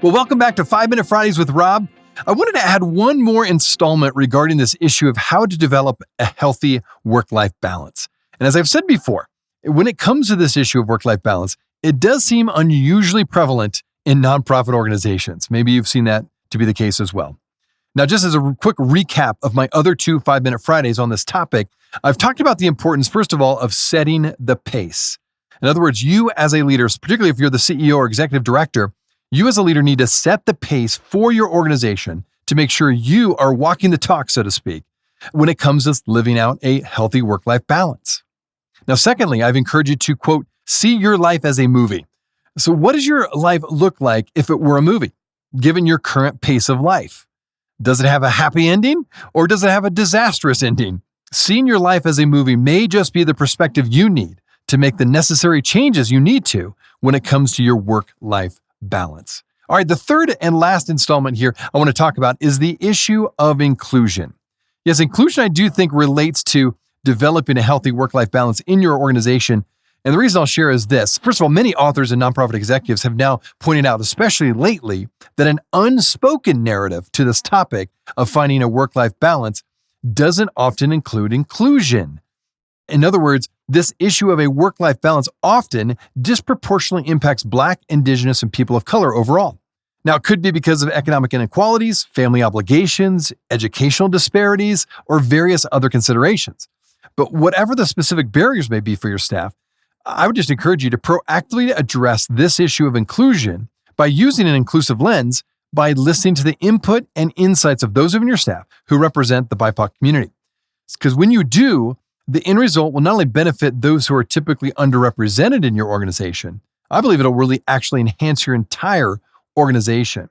Well, welcome back to 5-Minute Fridays with Rob. I wanted to add one more installment regarding this issue of how to develop a healthy work-life balance. And as I've said before, when it comes to this issue of work-life balance, it does seem unusually prevalent in nonprofit organizations. Maybe you've seen that to be the case as well. Now, just as a quick recap of my other two 5-Minute Fridays on this topic, I've talked about the importance, first of all, of setting the pace. In other words, you as a leader, particularly if you're the CEO or executive director, you as a leader need to set the pace for your organization to make sure you are walking the talk, so to speak, when it comes to living out a healthy work-life balance. Now, secondly, I've encouraged you to, quote, see your life as a movie. So what does your life look like if it were a movie, given your current pace of life? Does it have a happy ending or does it have a disastrous ending? Seeing your life as a movie may just be the perspective you need to make the necessary changes you need to when it comes to your work-life balance. All right, the third and last installment here I want to talk about is the issue of inclusion. Yes, inclusion I do think relates to developing a healthy work-life balance in your organization. And the reason I'll share is this. First of all, many authors and nonprofit executives have now pointed out, especially lately, that an unspoken narrative to this topic of finding a work-life balance doesn't often include inclusion. In other words, this issue of a work-life balance often disproportionately impacts Black, Indigenous, and people of color overall. Now, it could be because of economic inequalities, family obligations, educational disparities, or various other considerations. But whatever the specific barriers may be for your staff, I would just encourage you to proactively address this issue of inclusion by using an inclusive lens by listening to the input and insights of those in your staff who represent the BIPOC community. Because when you do, the end result will not only benefit those who are typically underrepresented in your organization, I believe it'll really actually enhance your entire organization.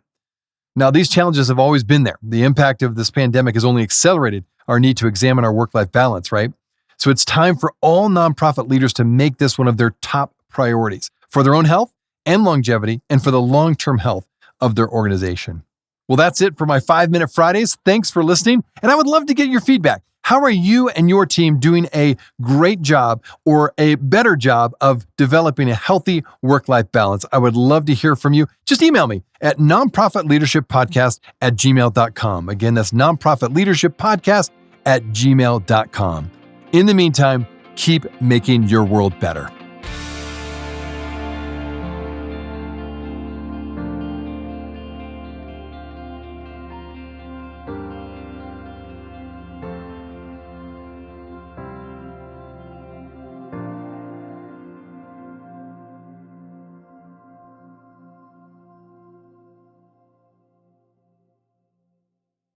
Now, these challenges have always been there. The impact of this pandemic has only accelerated our need to examine our work-life balance, right? So it's time for all nonprofit leaders to make this one of their top priorities for their own health and longevity and for the long-term health of their organization. Well, that's it for my 5-Minute Fridays. Thanks for listening, and I would love to get your feedback. How are you and your team doing a great job or a better job of developing a healthy work-life balance? I would love to hear from you. Just email me at nonprofitleadershippodcast@gmail.com. Again, that's nonprofitleadershippodcast@gmail.com. In the meantime, keep making your world better.